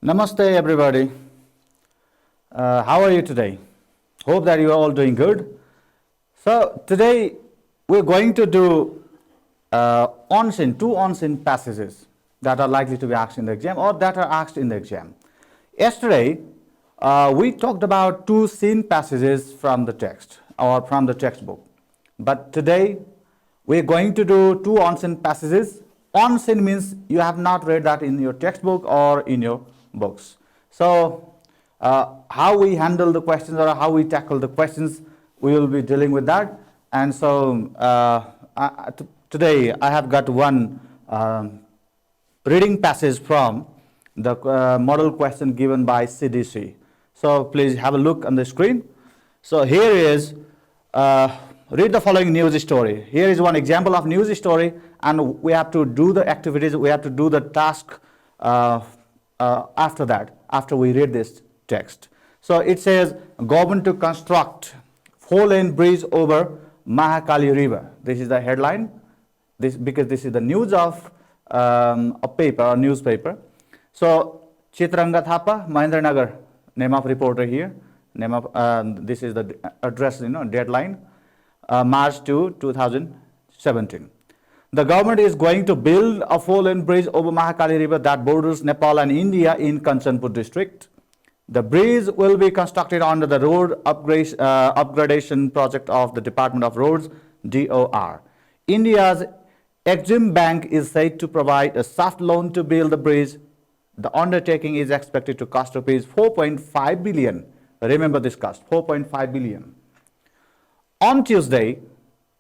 Namaste, everybody. How are you today? Hope that you are all doing good. So today we're going to do two on-scene passages that are likely to be asked in the exam or that are asked in the exam. Yesterday, we talked about two scene passages from the text or from the textbook. But today, we're going to do two on-scene passages. On-scene means you have not read that in your textbook or in your books. So, how we handle the questions or how we tackle the questions, we will be dealing with that. And so, today I have got one reading passage from the model question given by CDC. So, please have a look on the screen. So, here is read the following news story. Here is one example of news story, and we have to do the activities, we have to do the task after that, after we read this text. So it says, government to construct 4-lane bridge over Mahakali River. This is the headline, because this is the news of a paper or newspaper. So Chitranga Thapa, Mahendranagar, name of reporter here. Name of this is the address, deadline, March 2, 2017. The government is going to build a 4-lane bridge over Mahakali River that borders Nepal and India in Kanchanpur district. The bridge will be constructed under the road upgradation project of the Department of Roads, DOR. India's Exim Bank is said to provide a soft loan to build the bridge. The undertaking is expected to cost rupees 4.5 billion. Remember this cost, 4.5 billion. On Tuesday,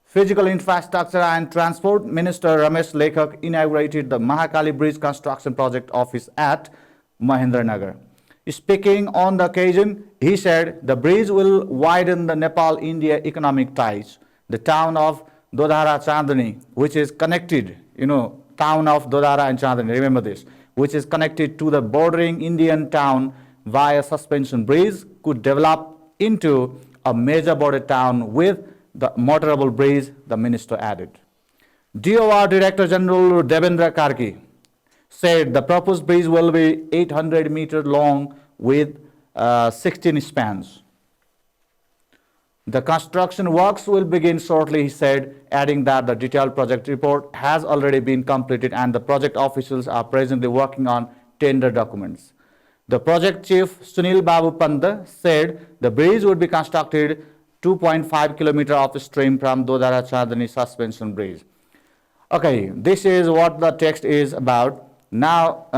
Physical Infrastructure and Transport Minister Ramesh Lekhak inaugurated the Mahakali Bridge Construction Project Office at Mahendranagar. Speaking on the occasion, he said the bridge will widen the Nepal-India economic ties. The town of Dodara Chandani, which is connected, town of Dodara and Chandani, remember this, which is connected to the bordering Indian town via suspension bridge, could develop into a major border town with the motorable bridge, the minister added. DOR Director General Devendra Karki said the proposed bridge will be 800 meters long with 16 spans. The construction works will begin shortly, he said, adding that the detailed project report has already been completed and the project officials are presently working on tender documents. The project chief, Sunil Babu Panda, said the bridge would be constructed 2.5 kilometers upstream from Dodara Chandani suspension bridge. Okay, this is what the text is about. Now,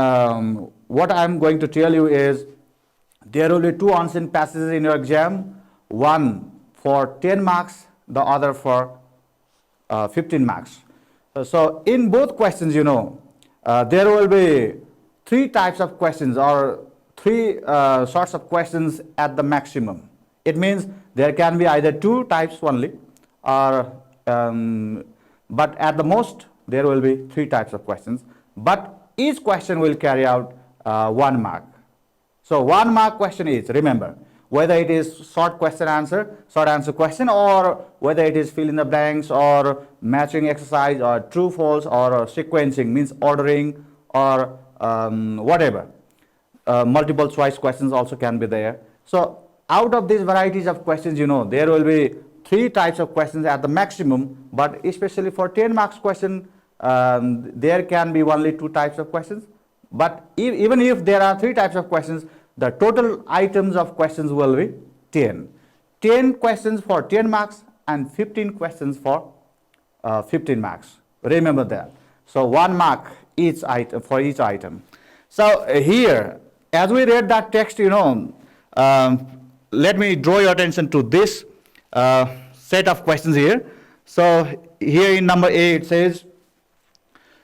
what I'm going to tell you is there will be two on-scene passages in your exam, one for 10 marks, the other for 15 marks. So in both questions, there will be three types of questions or three sorts of questions at the maximum. It means there can be either two types only, or but at the most there will be three types of questions. But each question will carry out 1 mark. So 1 mark question is, remember, whether it is short answer question, or whether it is fill in the blanks or matching exercise or true false or sequencing, means ordering or whatever. Multiple choice questions also can be there. So out of these varieties of questions, there will be three types of questions at the maximum, but especially for 10 marks question, there can be only 2 types of questions. But even if there are 3 types of questions, the total items of questions will be 10. 10 questions for 10 marks and 15 questions for 15 marks. Remember that. So 1 mark each item for each item. So here, as we read that text, let me draw your attention to this set of questions here. So here in number A it says,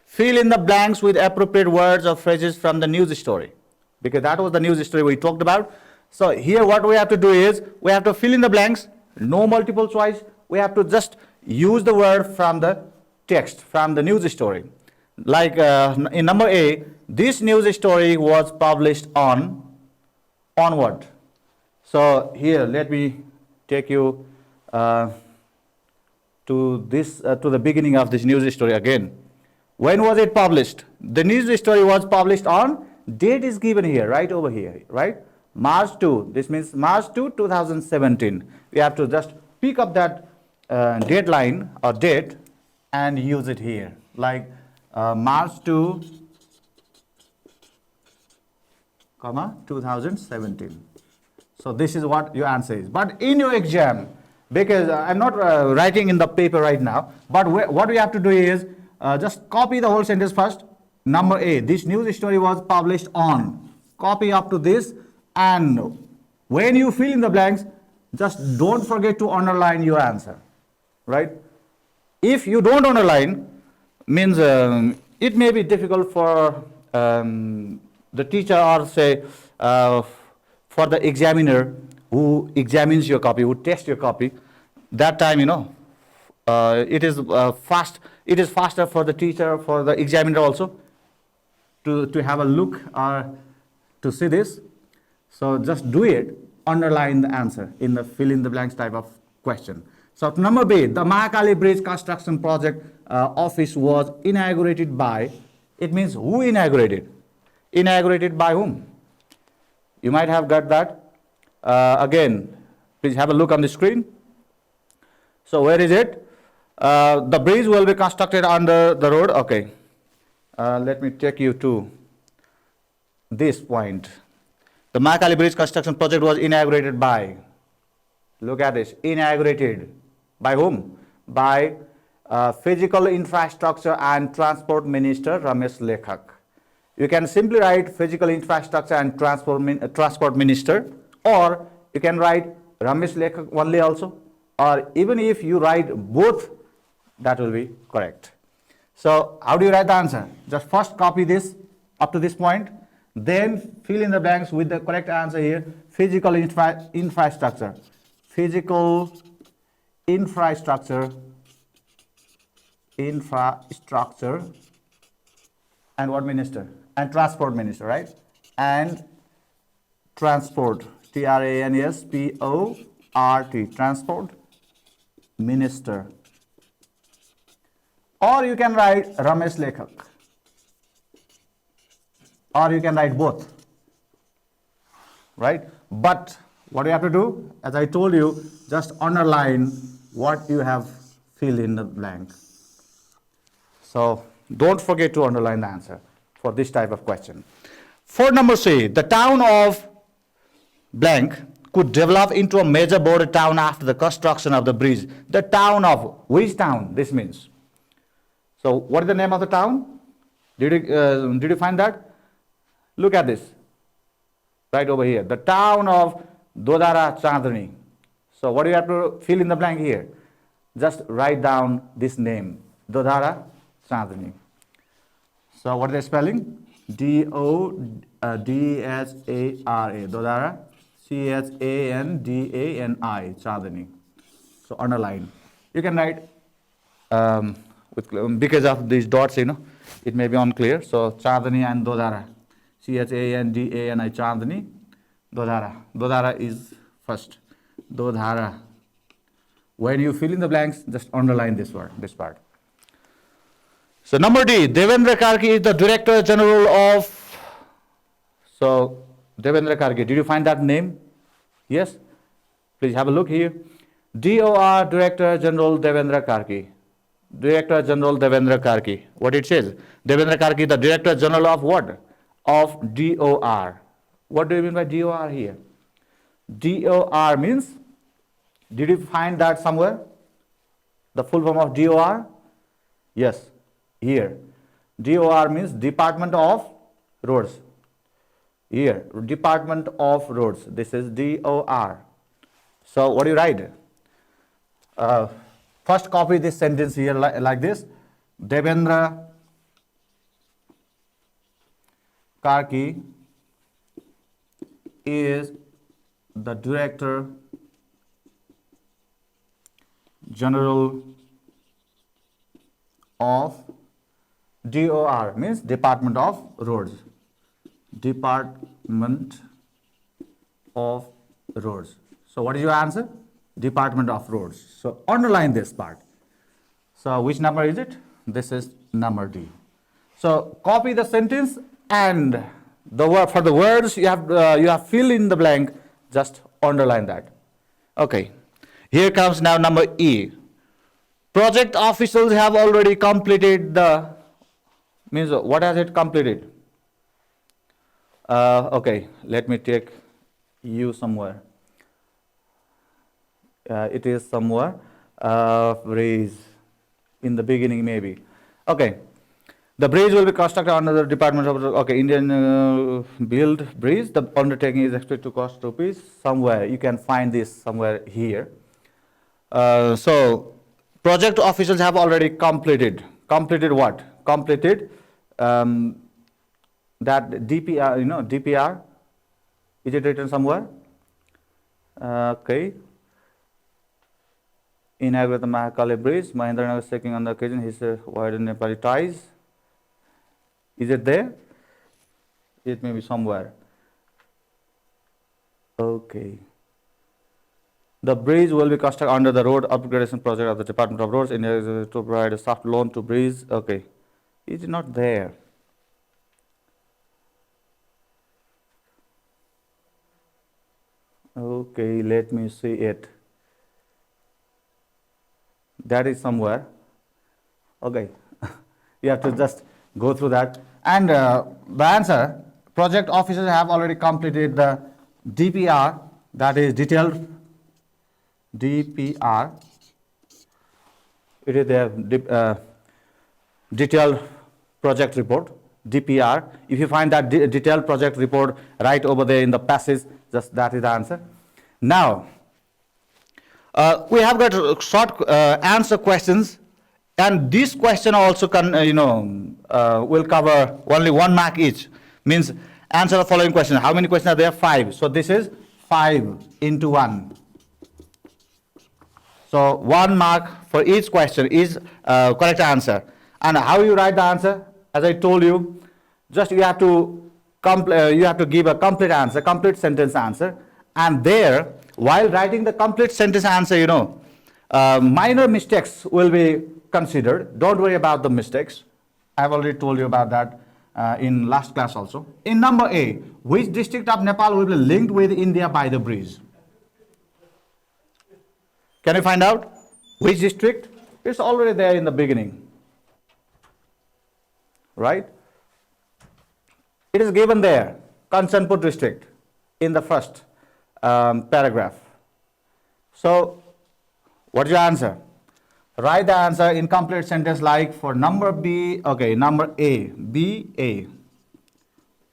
fill in the blanks with appropriate words or phrases from the news story. Because that was the news story we talked about. So here what we have to do is, we have to fill in the blanks, no multiple choice. We have to just use the word from the text, from the news story. Like in number A, this news story was published on what? So here, let me take you to the beginning of this news story again. When was it published? The news story was published on date is given here, right over here, right? March 2, this means March 2, 2017. We have to just pick up that deadline or date and use it here, like March 2, comma 2017. So this is what your answer is. But in your exam, because I'm not writing in the paper right now, but what we have to do is just copy the whole sentence first. Number A, this news story was published on. Copy up to this, and when you fill in the blanks, just don't forget to underline your answer, right? If you don't underline, means it may be difficult for the teacher, or say for the examiner who examines your copy, who tests your copy. That time, it is it is faster for the teacher, for the examiner also, to have a look or to see this. So just do it, underline the answer in the fill in the blanks type of question. So number B, the Mahakali Bridge construction project office was inaugurated by. It means who inaugurated? Inaugurated by whom? You might have got that. Again, please have a look on the screen. So where is it? The bridge will be constructed under the road. Okay. Let me take you to this point. The Mahakali Bridge construction project was inaugurated by. Look at this. Inaugurated. By whom? By Physical Infrastructure and Transport Minister Ramesh Lekhak. You can simply write Physical Infrastructure and Transport Minister, or you can write Ramesh Lekhak only also, or even if you write both, that will be correct. So how do you write the answer? Just first copy this up to this point, then fill in the blanks with the correct answer here. Physical infrastructure. Physical infrastructure. Infrastructure. And what minister? And transport minister, right? And transport. Transport. Transport minister. Or you can write Ramesh Lekhak. Or you can write both. Right? But what you have to do, as I told you, just underline what you have filled in the blank. So don't forget to underline the answer for this type of question. For number C, the town of blank could develop into a major border town after the construction of the bridge. The town of, which town this means? So what is the name of the town? Did you find that? Look at this, right over here. The town of Dodara Chandni. So what do you have to fill in the blank here? Just write down this name, Dodara Chandni. So what is the spelling? D-O-D-S-A-R-A, Dodara, C-H-A-N-D-A-N-I, Chandni. So underline. You can write because of these dots, it may be unclear. So Chandni and Dodara, C-H-A-N-D-A-N-I, Chandni, Dodara. Dodara is first. Dodara. When you fill in the blanks, just underline this word, this part. So number D, Devendra Karki is the Director General of. So Devendra Karki, did you find that name? Yes? Please have a look here. DOR, Director General Devendra Karki. Director General Devendra Karki. What it says? Devendra Karki, the Director General of what? Of DOR. What do you mean by DOR here? DOR means, did you find that somewhere? The full form of DOR? Yes, here. DOR means Department of Roads. Here, Department of Roads. This is DOR. So what do you write? First copy this sentence here like this. Devendra Karki is the Director General of DOR, means Department of Roads. Department of Roads. So what is your answer? Department of Roads. So underline this part. So which number is it? This is number D. So copy the sentence and For the words you have fill in the blank, just underline that. Okay. Here comes now number E. Project officials have already completed the, means what has it completed? Okay, let me take you somewhere. It is somewhere, bridge, in the beginning maybe. Okay, the bridge will be constructed under the Department of, okay, Indian build bridge. The undertaking is expected to cost rupees somewhere. You can find this somewhere here. So, project officials have already completed. Completed what? Completed that DPR, DPR. Is it written somewhere? Okay. Inaugurate the Mahakali Bridge. Mahendranagar was taking on the occasion his widened Nepali ties. Is it there? It may be somewhere. Okay. The bridge will be constructed under the road upgradation project of the Department of Roads. India is to provide a soft loan to bridge. Okay. It is not there. Okay, let me see it. That is somewhere. Okay, you have to just go through that. And the answer, project officers have already completed the DPR, that is detailed DPR. It is the detailed project report, DPR. If you find that detailed project report right over there in the passage, just that is the answer. Now, we have got short answer questions, and this question also can, will cover only 1 mark each. Means answer the following question. How many questions are there? 5. So this is 5 into 1. So 1 mark for each question is correct answer. And how you write the answer? As I told you, just you have to give a complete answer, complete sentence answer, and there, while writing the complete sentence answer, minor mistakes will be considered. Don't worry about the mistakes. I've already told you about that in last class also. In number A, which district of Nepal will be linked with India by the bridge? Can you find out which district? It's already there in the beginning, right? It is given there, Kanchanpur district, in the first paragraph. So, what is your answer? Write the answer in complete sentence like for number B, okay, number A, B, A.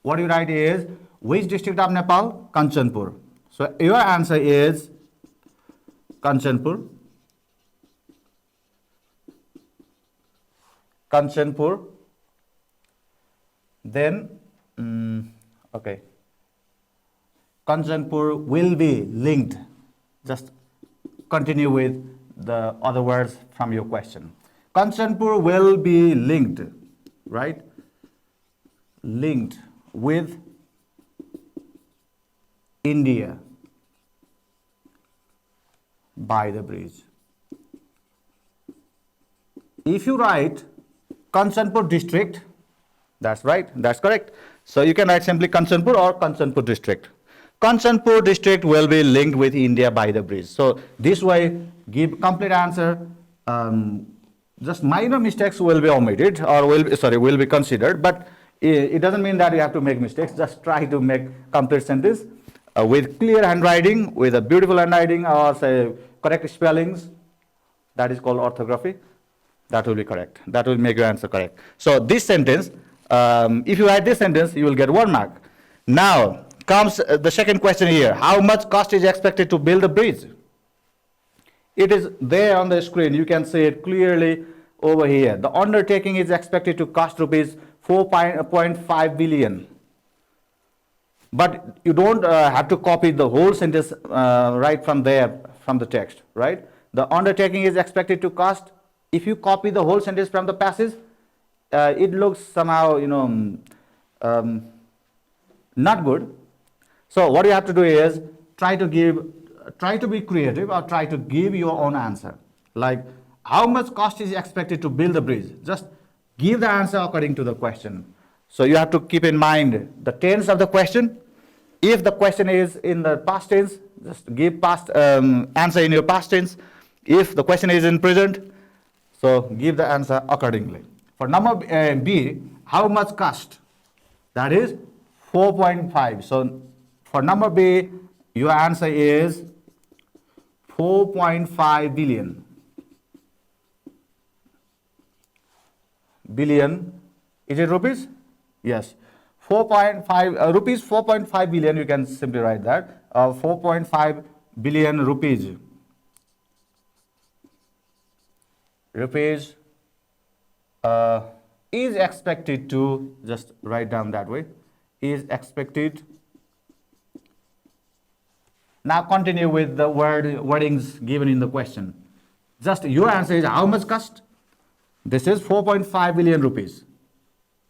What you write is, which district of Nepal? Kanchanpur. So, your answer is Kanchanpur. Kanchanpur. Then, okay. Kanchanpur will be linked. Just continue with the other words from your question. Kanchanpur will be linked, right? Linked with India by the bridge. If you write Kanchanpur district, that's right, that's correct. So you can write simply Kanchanpur or Kanchanpur district. Kanchanpur district will be linked with India by the bridge. So this way, give complete answer. Just minor mistakes will be omitted or will be considered, but it doesn't mean that you have to make mistakes. Just try to make complete sentence with clear handwriting, with a beautiful handwriting, or say correct spellings. That is called orthography. That will be correct. That will make your answer correct. So this sentence, if you write this sentence, you will get 1 mark. Now comes the second question here. How much cost is expected to build the bridge? It is there on the screen. You can see it clearly over here. The undertaking is expected to cost rupees 4.5 billion. But you don't have to copy the whole sentence right from there, from the text, right? The undertaking is expected to cost. If you copy the whole sentence from the passage, it looks somehow, not good. So what you have to do is try to be creative, or try to give your own answer. Like, how much cost is expected to build the bridge? Just give the answer according to the question. So you have to keep in mind the tense of the question. If the question is in the past tense, just give past answer in your past tense. If the question is in present, so give the answer accordingly. For number B, how much cost? That is 4.5. So for number B, your answer is 4.5 billion. Billion, is it rupees? Yes. 4.5 rupees, 4.5 billion, you can simply write that. 4.5 billion rupees. Rupees is expected to, just write down that way, is expected. Now continue with the wordings given in the question. Just your answer is how much cost? This is 4.5 billion rupees.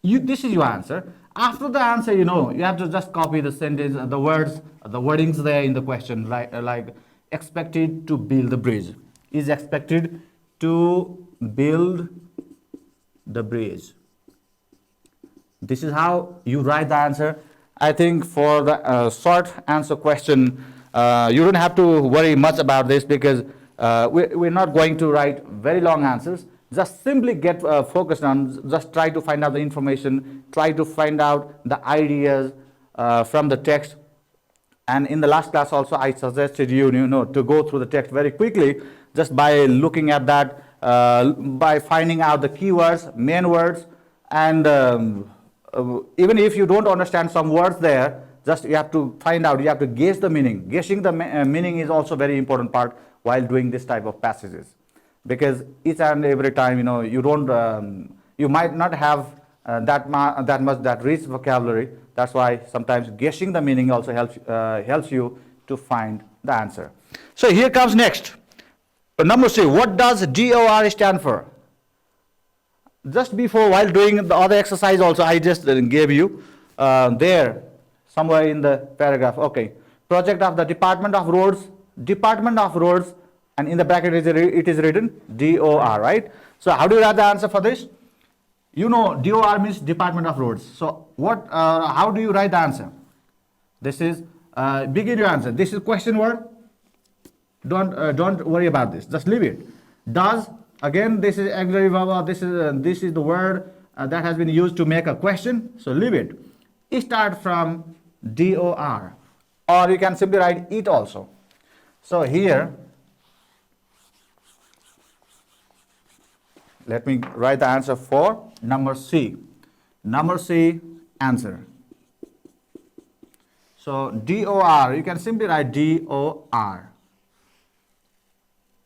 This is your answer. After the answer, you have to just copy the sentence, the words, the wordings there in the question, like expected to build the bridge. Is expected to build the bridge. This is how you write the answer. I think for the short answer question, you don't have to worry much about this, because we're not going to write very long answers. Just simply get focused on, just try to find out the information, try to find out the ideas from the text. And in the last class also, I suggested you to go through the text very quickly, just by looking at that, by finding out the keywords, main words, and even if you don't understand some words there, just you have to find out, you have to guess the meaning. Guessing the meaning is also very important part while doing this type of passages, because each and every time you don't you might not have that rich vocabulary. That's why sometimes guessing the meaning also helps you to find the answer. So here comes next. Number C, what does DOR stand for? Just before, while doing the other exercise also, I just gave you there somewhere in the paragraph. Okay, project of the Department of Roads, and in the bracket it is written DOR, right? So how do you write the answer for this? DOR means Department of Roads. So how do you write the answer? This is begin your answer. This is question word. Don't worry about this. Just leave it. Does, again, this is auxiliary verb. This is the word that has been used to make a question. So leave it. Start from DOR, or you can simply write it also. So here, let me write the answer for number C. Number C, answer. So DOR, you can simply write DOR.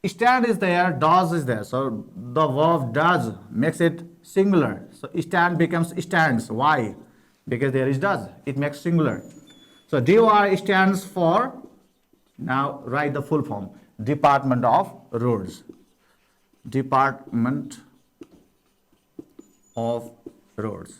Stand is there, does is there. So the verb does makes it singular. So stand becomes stands. Why? Because there is does. It makes singular. So DOR stands for, now write the full form, Department of Roads. Department of Roads.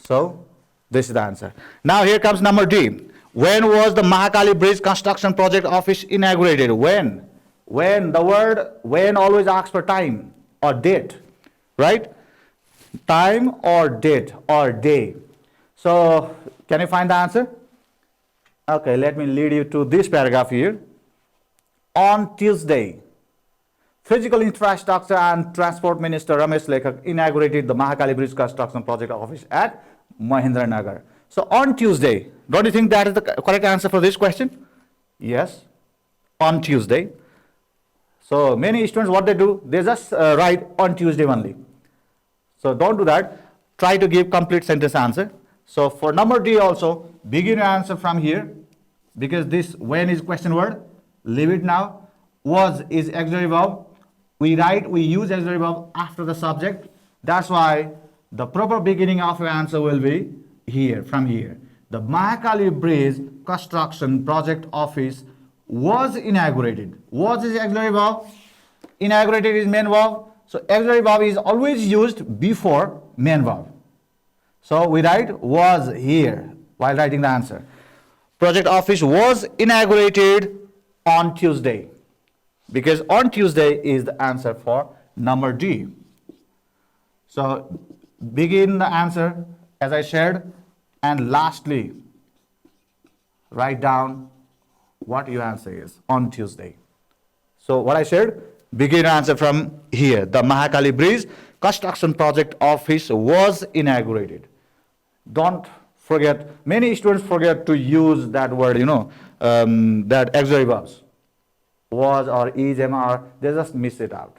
So this is the answer. Now here comes number D. When was the Mahakali Bridge Construction Project Office inaugurated? When? When, the word when always asks for time or date, right? Time or date or day. So can you find the answer? Okay, let me lead you to this paragraph here. On Tuesday, Physical Infrastructure and Transport Minister Ramesh Lekhak inaugurated the Mahakali Bridge Construction Project Office at Mahendranagar. So on Tuesday, don't you think that is the correct answer for this question? Yes, on Tuesday. So many students, what they do, they just write on Tuesday only. So don't do that. Try to give complete sentence answer. So for number D also, begin your answer from here, because this when is question word. Leave it now. Was is auxiliary verb. We use auxiliary verb after the subject. That's why the proper beginning of your answer will be here, from here. The Mahakali Bridge Construction Project Office was inaugurated. Was is auxiliary verb. Inaugurated is main verb. So auxiliary verb is always used before main verb. So we write was here while writing the answer. Project office was inaugurated on Tuesday, because on Tuesday is the answer for number D. So begin the answer as I shared, and lastly, write down what your answer is on Tuesday. So what I shared, begin answer from here. The Mahakali Bridge construction project office was inaugurated. Don't forget, many students forget to use that word, that auxiliary verbs. Was or is, am, are, they just miss it out.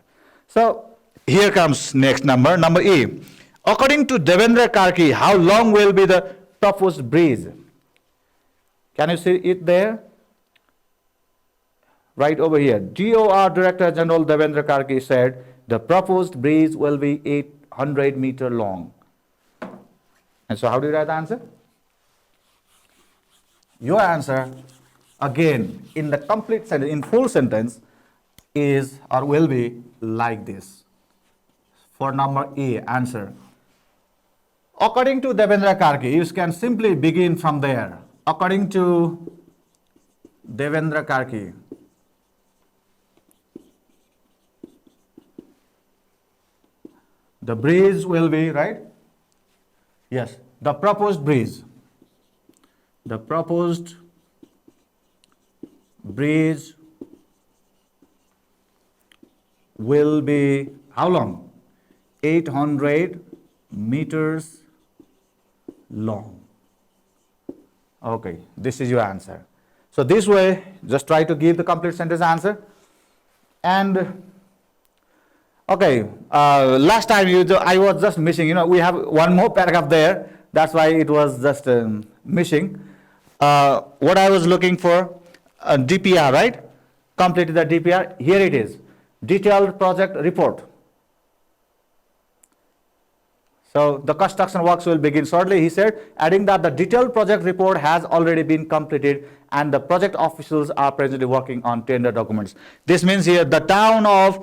So here comes next number E. According to Devendra Karki, how long will be the proposed bridge? Can you see it there? Right over here. DOR Director General Devendra Karki said the proposed bridge will be 800-meter long. And so how do you write the answer? Your answer, again, in the complete sentence, in full sentence, is or will be like this. For number A, answer. According to Devendra Karki, you can simply begin from there. According to Devendra Karki, the bridge will be, right? Yes, the proposed bridge. The proposed bridge will be how long? 800 meters long. Okay, this is your answer. So this way, just try to give the complete sentence answer. And okay, last time I was just missing, we have one more paragraph there. That's why it was just missing. What I was looking for, DPR, right? Completed the DPR. Here it is. Detailed project report. So the construction works will begin shortly, he said, adding that the detailed project report has already been completed and the project officials are presently working on tender documents. This means here the town of,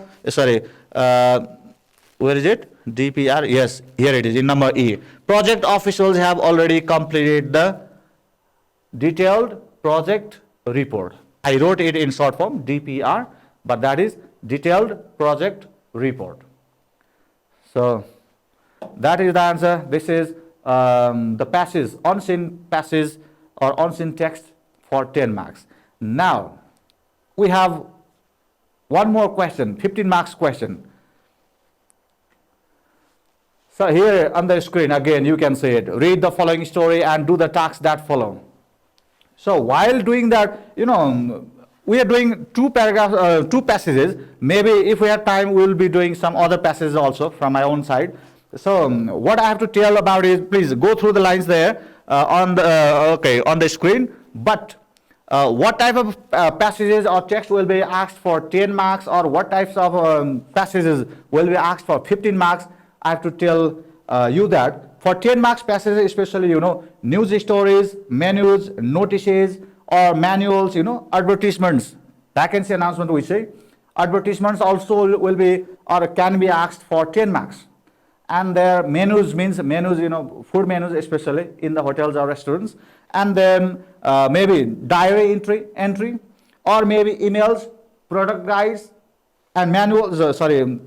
where is it? DPR, yes, here it is in number E. Project officials have already completed the detailed project report. I wrote it in short form, DPR, but that is detailed project report. So that is the answer. This is the passage, on-scene passage or on-scene text for 10 marks. Now, we have one more question, 15 marks question. So here on the screen, again, you can see it. Read the following story and do the tasks that follow. So while doing that, we are doing two paragraphs, two passages. Maybe if we have time, we will be doing some other passages also from my own side. So what I have to tell about is, please go through the lines there on the screen. But what type of passages or text will be asked for 10 marks, or what types of passages will be asked for 15 marks? I have to tell you that for 10 marks passages, especially, news stories, menus, notices, or manuals, advertisements, vacancy announcement we say. Advertisements also will be or can be asked for 10 marks. And their menus means menus, food menus, especially in the hotels or restaurants. And then maybe diary entry, or maybe emails, product guides, and manuals,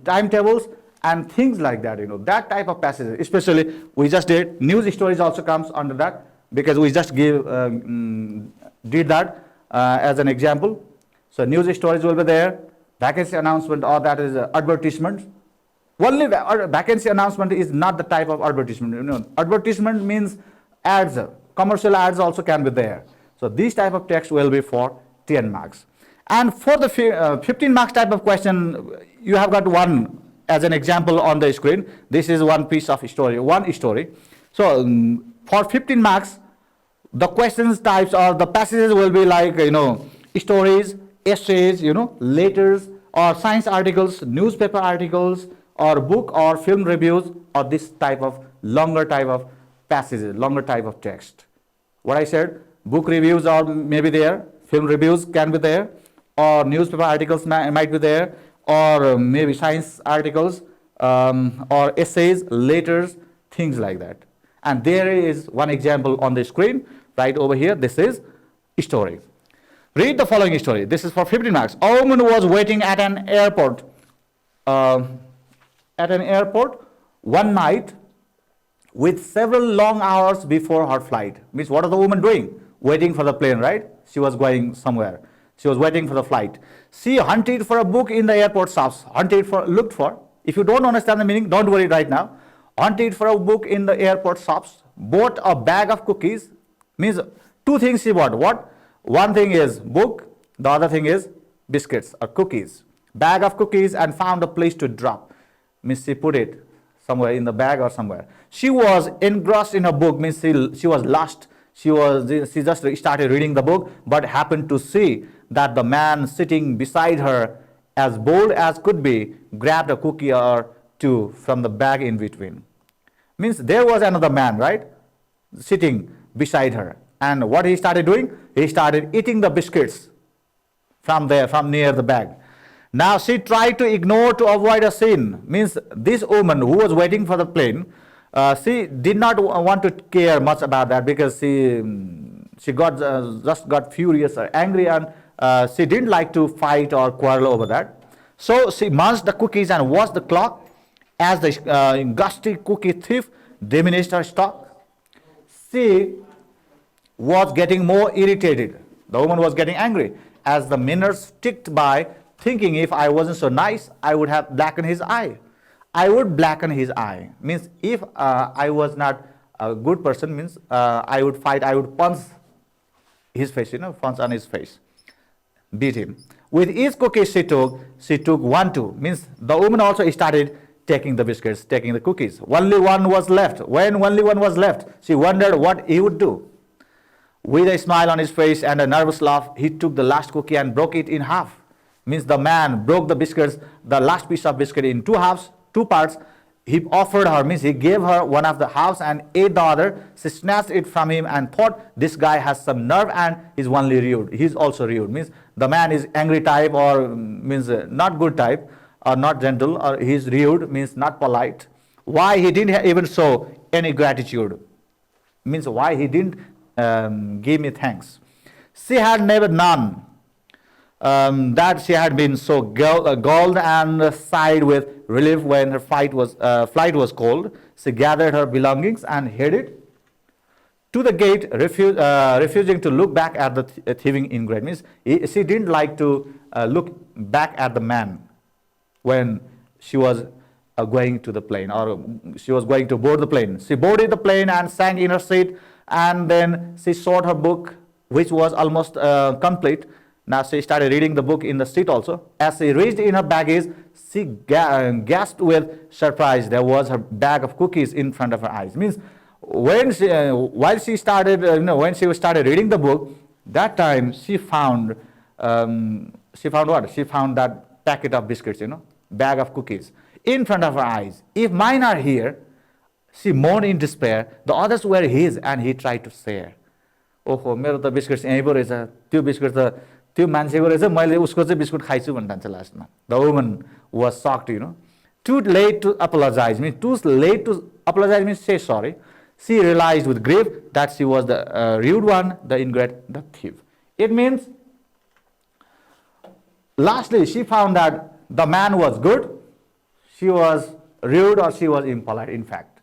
timetables, and things like that, that type of passages. Especially, we just did news stories also comes under that, because we just did that as an example. So news stories will be there, vacancy announcement, or that is advertisement. Only vacancy announcement is not the type of advertisement. Advertisement means ads, commercial ads also can be there. So these type of text will be for 10 marks. And for the 15 marks type of question, you have got one as an example on the screen. This is one piece of story, one story. So for 15 marks, the questions types or the passages will be like, stories, essays, letters, or science articles, newspaper articles, or book or film reviews, or this type of longer type of passages, longer type of text. What I said, book reviews are maybe there, film reviews can be there, or newspaper articles might be there, or maybe science articles, or essays, letters, things like that. And there is one example on the screen, right over here. This is story. Read the following story. This is for 15 marks. A woman was waiting at an airport. one night with several long hours before her flight. Means what is the woman doing? Waiting for the plane, right? She was going somewhere. She was waiting for the flight. She hunted for a book in the airport shops. Looked for. If you don't understand the meaning, don't worry right now. Hunted for a book in the airport shops. Bought a bag of cookies. Means two things she bought. What? One thing is book. The other thing is biscuits or cookies. Bag of cookies and found a place to drop. Means she put it somewhere in the bag or somewhere. She was engrossed in a book. Means she was lost. She just started reading the book, but happened to see that the man sitting beside her, as bold as could be, grabbed a cookie or two from the bag in between. Means there was another man, right, sitting beside her. And what he started doing? He started eating the biscuits from near the bag. Now she tried to ignore to avoid a scene. Means this woman who was waiting for the plane, she did not want to care much about that, because she just got furious or angry, and she didn't like to fight or quarrel over that. So she munched the cookies and watched the clock as the gusty cookie thief diminished her stock. She was getting more irritated. The woman was getting angry as the minutes ticked by, thinking, if I wasn't so nice, I would have blackened his eye. I would blacken his eye. Means if I was not a good person, means I would fight, I would punch his face, punch on his face, beat him. With each cookie she took 1, 2. Means the woman also started taking the biscuits, taking the cookies. Only one was left. When only one was left, she wondered what he would do. With a smile on his face and a nervous laugh, he took the last cookie and broke it in half. Means the man broke the biscuits, the last piece of biscuit, in 2 halves, 2 parts. He offered her, means he gave her one of the halves and ate the other. She snatched it from him and thought, this guy has some nerve and he's only rude. He's also rude. Means the man is angry type, or means not good type, or not gentle, or he's rude, means not polite. Why he didn't even show any gratitude? Means why he didn't give me thanks. She had never known that she had been so galled and sighed with relief when her flight was called. She gathered her belongings and headed to the gate, refusing to look back at the thieving ingrate. Means she didn't like to look back at the man when she was going to the plane, or she was going to board the plane. She boarded the plane and sank in her seat, and then she sought her book, which was almost complete. Now she started reading the book in the seat also. As she reached in her baggage, she gasped with surprise. There was her bag of cookies in front of her eyes. Means when while she started, when she started reading the book, that time she found what? She found that packet of biscuits, bag of cookies in front of her eyes. If mine are here, she moaned in despair. The others were his, and he tried to share. ओहो, मेरो त biscuit यहीँ पो रहेछ, त्यो biscuit त त्यो मान्छेको रहेछ, मैले उसको चाहिँ बिस्कुट खाइछु भन्छ लास्टमा. The woman was shocked, Too late to apologize. Means too late to apologize means say sorry. She realized with grief that she was the rude one, the ingrate, the thief. It means, lastly, she found that the man was good, she was rude, or she was impolite, in fact,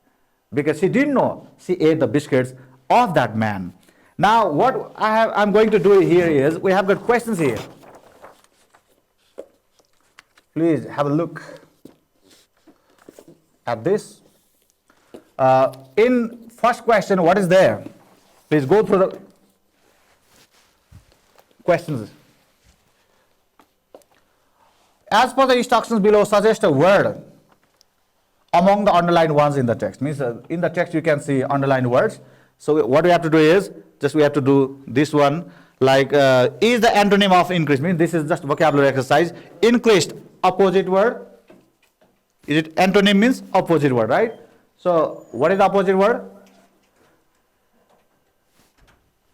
because she didn't know she ate the biscuits of that man. Now, what I'm going to do here is, we have got questions here. Please have a look at this. In first question, what is there? Please go through the questions. As per the instructions below, suggest a word among the underlined ones in the text. Means in the text you can see underlined words. So what we have to do is, we have to do this one, like is the antonym of increased. Means this is just vocabulary exercise. Increased, opposite word. Is it antonym? Means opposite word, right? So what is the opposite word?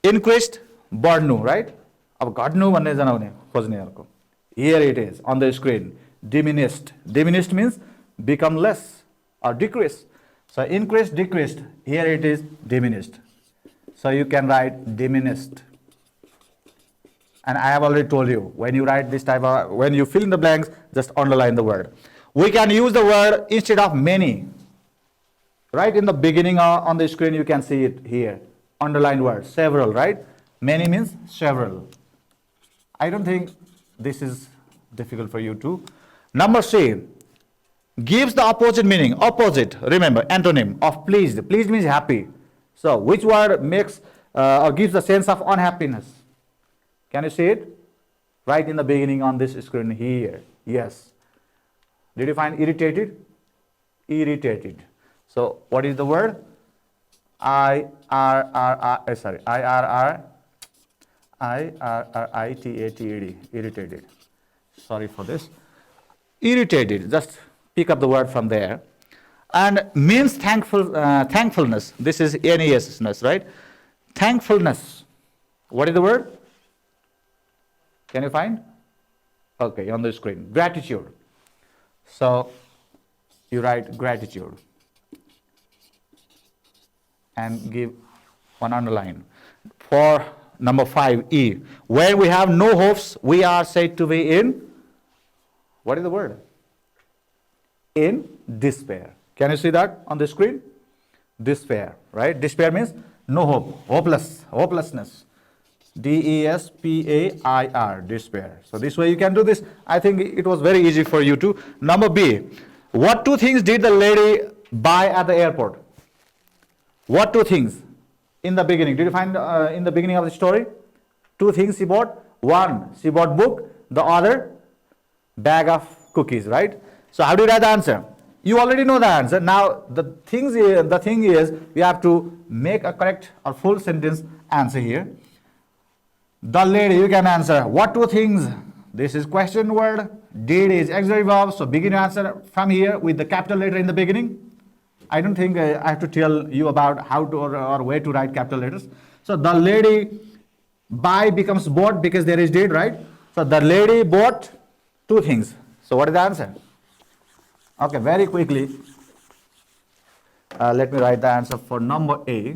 Increased, बढ्नु, right? अब घट्नु भन्ने जनाउने खोज्नेहरुको. Here it is on the screen. Diminished. Diminished means become less or decrease. So increased, decreased. Here it is diminished. So you can write diminished. And I have already told you, when you write this type of, when you fill in the blanks, just underline the word. We can use the word instead of many. Right in the beginning on the screen, you can see it here. Underlined word, several, right? Many means several. I don't think this is difficult for you too. Number C, gives the opposite meaning. Opposite, remember, antonym of pleased. Pleased means happy. So which word makes or gives the sense of unhappiness? Can you see it? Right in the beginning on this screen here. Yes. Did you find irritated? Irritated. So what is the word? I-R-R-I-T-A-T-E-D. Irritated. Sorry for this. Irritated. Just pick up the word from there. And means thankfulness. This is NES-ness, right? Thankfulness. What is the word? Can you find? Okay, on the screen. Gratitude. So you write gratitude and give one underline. For number 5, E. When we have no hopes, we are said to be in, what is the word? In despair. Can you see that on the screen? Despair, right? Despair means no hope, hopeless, hopelessness. D-E-S-P-A-I-R, despair. So this way you can do this. I think it was very easy for you to. Number B, what two things did the lady buy at the airport? What two things in the beginning? Did you find in the beginning of the story? Two things she bought. One, she bought book. The other, bag of cookies, right? So how do you write the answer? You already know the answer. Now the thing is we have to make a correct or full sentence answer here. The lady, you can answer what two things. This is question word. Did is auxiliary verb. So begin your answer from here with the capital letter in the beginning. I don't think I have to tell you about how to or where to write capital letters. So the lady buy becomes bought because there is did, right? So the lady bought two things. So what is the answer? Okay, very quickly. Let me write the answer for number A.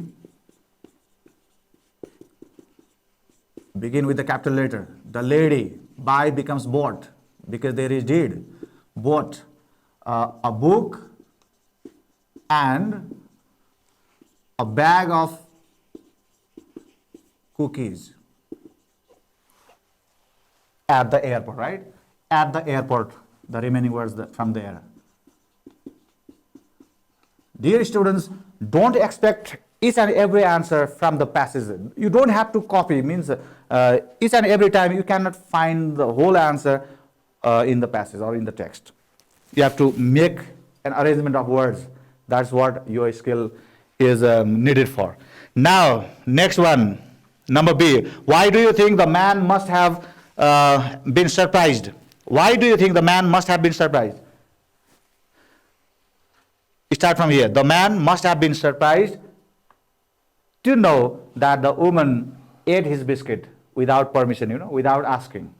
Begin with the capital letter. The lady buy becomes bought because there is did. Bought a book and a bag of cookies at the airport, right? At the airport, the remaining words from there. Dear students, don't expect each and every answer from the passage. You don't have to copy, means each and every time you cannot find the whole answer in the passage or in the text. You have to make an arrangement of words. That's what your skill is needed for. Now, next one, number B. Why do you think the man must have been surprised? Why do you think the man must have been surprised? Start from here. The man must have been surprised to know that the woman ate his biscuit without permission, without asking.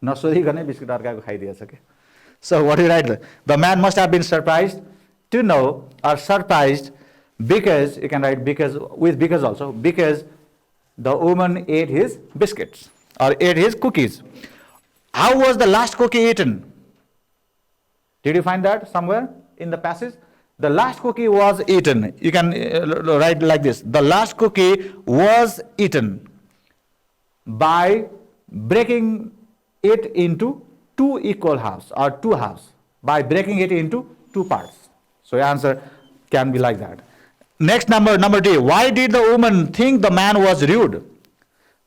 So what do you write? The man must have been surprised to know, or surprised because, you can write because, with because also, because the woman ate his biscuits or ate his cookies. How was the last cookie eaten? Did you find that somewhere in the passage? The last cookie was eaten. You can write like this. The last cookie was eaten by breaking it into two equal halves or two halves, by breaking it into two parts. So your answer can be like that. Next number D. Why did the woman think the man was rude?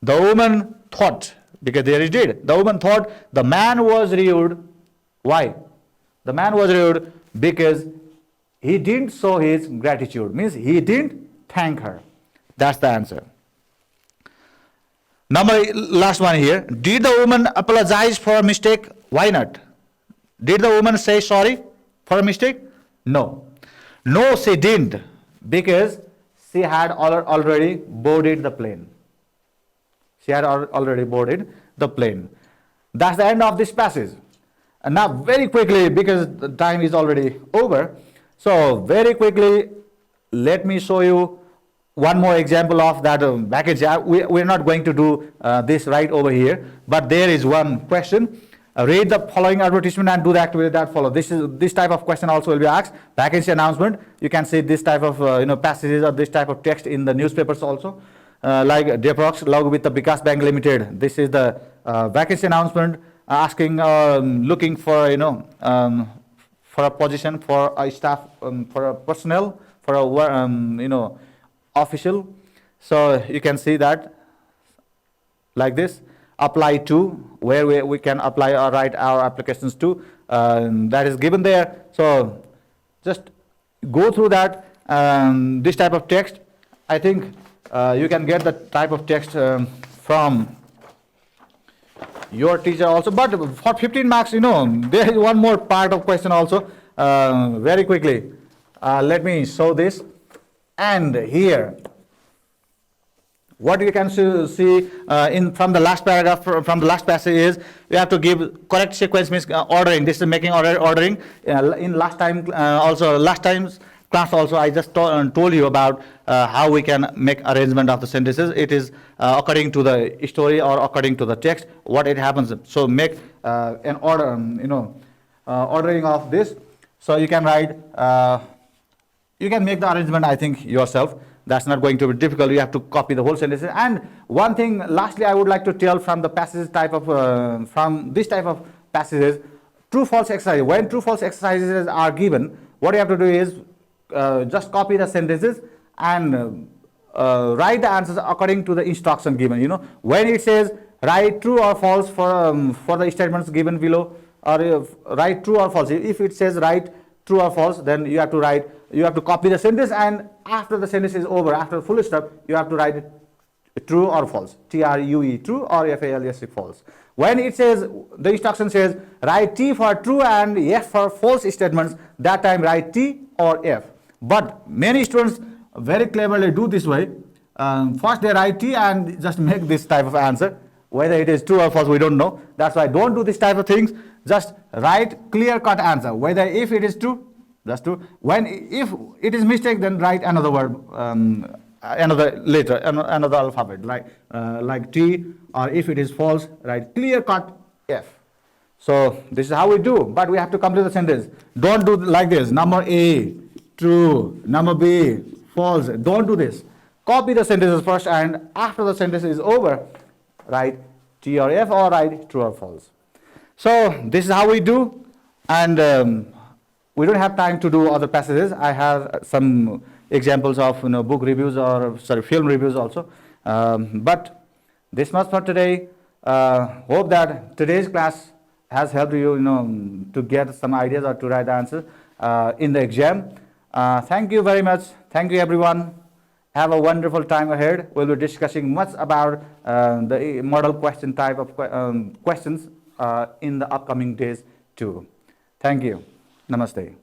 The woman thought, because there it did. The woman thought the man was rude. Why? The man was rude because he didn't show his gratitude, means he didn't thank her. That's the answer. Last one here. Did the woman apologize for a mistake? Why not? Did the woman say sorry for a mistake? No. No, she didn't, because she had already boarded the plane. She had already boarded the plane. That's the end of this passage. And now very quickly, because the time is already over, so very quickly, let me show you one more example of that package. We're not going to do this right over here, but there is one question. read the following advertisement and do the activity that follow. This type of question also will be asked. Vacancy announcement. You can see this type of passages or this type of text in the newspapers also. Like Deprox log with the Vikas Bank Limited. This is the vacancy announcement asking, looking for for a position, for a staff, for a personnel, for a official. So you can see that like this. Apply to, where we can apply or write our applications to, that is given there. So just go through that. This type of text, I think you can get the type of text from your teacher also. But for 15 marks, there is one more part of question also. Very quickly, let me show this. And here, what you can see from the last paragraph, from the last passage is, we have to give correct sequence, means ordering. This is making ordering. In last time's class also, I just told you about how we can make arrangement of the sentences. It is according to the story or according to the text, what it happens. So make an order, ordering of this. So you can write, you can make the arrangement, I think, yourself. That's not going to be difficult. You have to copy the whole sentences. And one thing, lastly, I would like to tell from the passages type of, from this type of passages, true-false exercises. When true-false exercises are given, what you have to do is just copy the sentences and write the answers according to the instruction given. When it says write true or false for the statements given below, or write true or false. If it says write true or false, then you have to copy the sentence, and after the sentence is over, after full stop, you have to write it true or false. True, true, or false, false. When it says, the instruction says write T for true and F for false statements, that time write T or F. But many students very cleverly do this way. First they write T and just make this type of answer. Whether it is true or false, we don't know. That's why don't do this type of things. Just write clear-cut answer. Whether if it is true, that's true. If it is mistake, then write another word, another letter, another alphabet, like T. Or if it is false, write clear-cut F. So this is how we do. But we have to complete the sentence. Don't do like this. Number A, true. Number B, false. Don't do this. Copy the sentences first, and after the sentence is over, write T or F, or write true or false. So this is how we do, and we don't have time to do other passages. I have some examples of book reviews or film reviews also. But this much for today. Hope that today's class has helped you, to get some ideas or to write the answer in the exam. Thank you very much. Thank you, everyone. Have a wonderful time ahead. We'll be discussing much about the model question type of questions in the upcoming days too. Thank you. Namaste.